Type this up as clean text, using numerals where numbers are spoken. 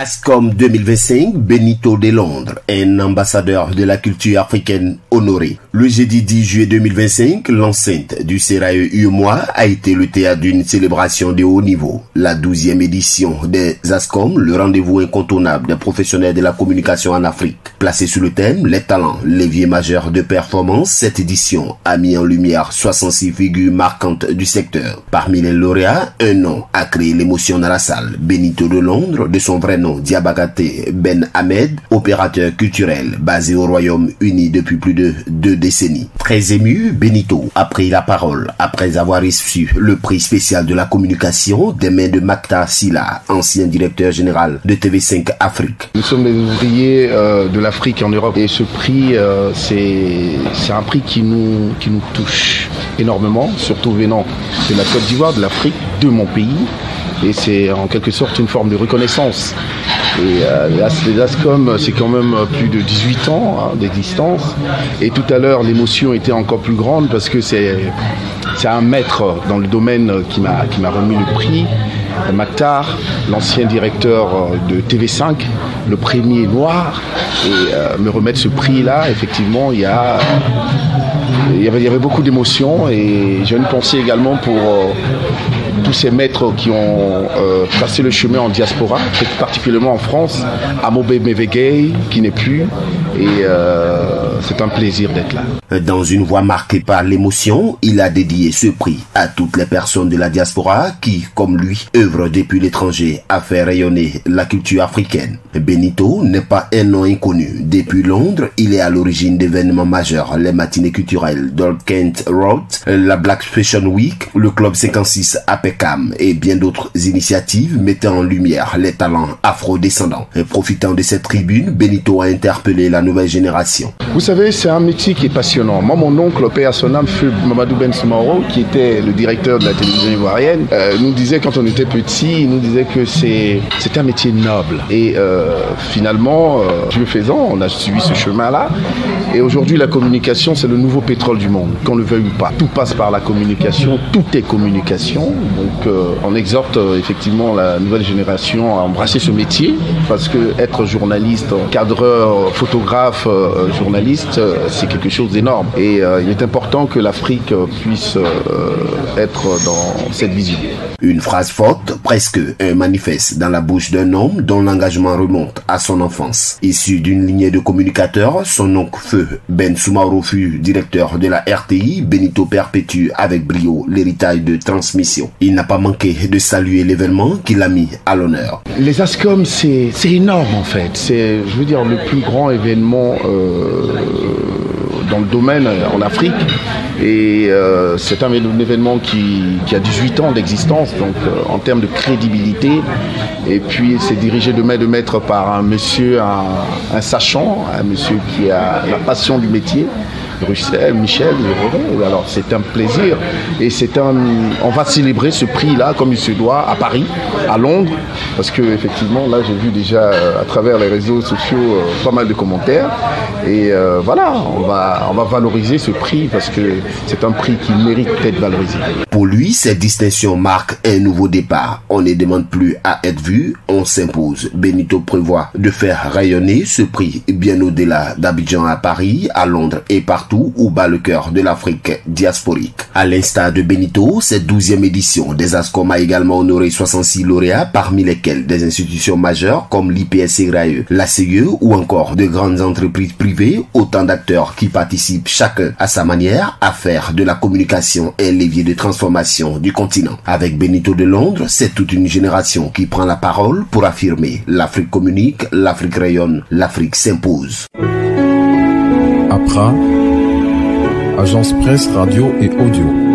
ASCOM 2025, Benito de Londres, un ambassadeur de la culture africaine honoré. Le jeudi 10 juillet 2025, l'enceinte du Serail UEMOA a été le théâtre d'une célébration de haut niveau. La 12e édition des ASCOM, le rendez-vous incontournable des professionnels de la communication en Afrique. Placé sous le thème « Les talents, levier majeur de performance », cette édition a mis en lumière 66 figures marquantes du secteur. Parmi les lauréats, un nom a créé l'émotion dans la salle. Benito de Londres, de son vrai nom Diabagate Ben Ahmed, opérateur culturel basé au Royaume-Uni depuis plus de 2 décennies. Très ému, Benito a pris la parole après avoir reçu le prix spécial de la communication des mains de Mactar Sylla, ancien directeur général de TV5 Afrique. Nous sommes les ouvriers de l'Afrique en Europe et ce prix, c'est un prix qui nous touche énormément, surtout venant de la Côte d'Ivoire, de l'Afrique, de mon pays. Et c'est en quelque sorte une forme de reconnaissance. Et les ASCOM, c'est quand même plus de 18 ans d'existence. Et tout à l'heure, l'émotion était encore plus grande parce que c'est un maître dans le domaine qui m'a remis le prix, Mactar, l'ancien directeur de TV5, le premier noir. Et me remettre ce prix-là, effectivement, il y avait beaucoup d'émotions. Et j'ai une pensée également pour tous ces maîtres qui ont passé le chemin en diaspora, particulièrement en France, Amobe Mevegei qui n'est plus, et c'est un plaisir d'être là. Dans une voix marquée par l'émotion, il a dédié ce prix à toutes les personnes de la diaspora qui, comme lui, œuvrent depuis l'étranger à faire rayonner la culture africaine. Benito n'est pas un nom inconnu. Depuis Londres, il est à l'origine d'événements majeurs, les matinées culturelles d'Old Kent Road, la Black Fashion Week, le Club 56 à Peckham et bien d'autres initiatives mettant en lumière les talents afro-descendants. Profitant de cette tribune, Benito a interpellé la nouvelle génération. Vous savez, c'est un métier qui est passionnant. Moi, mon oncle, paix à son âme, feu Mamadou Ben Soumaro, qui était le directeur de la télévision ivoirienne, nous disait quand on était petit, il nous disait que c'est un métier noble. Et finalement, Dieu faisant, on a suivi ce chemin-là. Et aujourd'hui, la communication, c'est le nouveau pétrole du monde, qu'on le veuille ou pas. Tout passe par la communication, tout est communication. Donc, on exhorte effectivement la nouvelle génération à embrasser ce métier, parce que être journaliste, cadreur, photographe, journaliste, c'est quelque chose d'énorme. Et il est important que l'Afrique puisse être dans cette vision. Une phrase forte, presque un manifeste dans la bouche d'un homme dont l'engagement remonte à son enfance. Issu d'une lignée de communicateurs, son oncle feu Ben Soumaro fut directeur de la RTI. Benito perpétue avec brio l'héritage de transmission. Il n'a pas manqué de saluer l'événement qu'il a mis à l'honneur. Les ASCOM, c'est énorme en fait. C'est, je veux dire, le plus grand événement dans le domaine en Afrique. Et c'est un événement qui a 18 ans d'existence, donc en termes de crédibilité. Et puis c'est dirigé de main de maître par un monsieur, un sachant, un monsieur qui a la passion du métier. Michel, alors c'est un plaisir et on va célébrer ce prix-là comme il se doit à Paris, à Londres, parce que effectivement là j'ai vu déjà à travers les réseaux sociaux pas mal de commentaires et voilà, on va valoriser ce prix parce que c'est un prix qui mérite d'être valorisé. Pour lui, cette distinction marque un nouveau départ. On ne demande plus à être vu, on s'impose. Benito prévoit de faire rayonner ce prix bien au-delà d'Abidjan à Paris, à Londres et partout où bat le cœur de l'Afrique diasporique. À l'instar de Benito, cette 12e édition des ASCOM a également honoré 66 lauréats, parmi lesquels des institutions majeures comme l'IPS-SEGRAE, la CIE ou encore de grandes entreprises privées, autant d'acteurs qui participent chacun à sa manière à faire de la communication un levier de transformation du continent. Avec Benito de Londres, c'est toute une génération qui prend la parole pour affirmer l'Afrique communique, l'Afrique rayonne, l'Afrique s'impose. APRA, Agence Presse, Radio et Audio.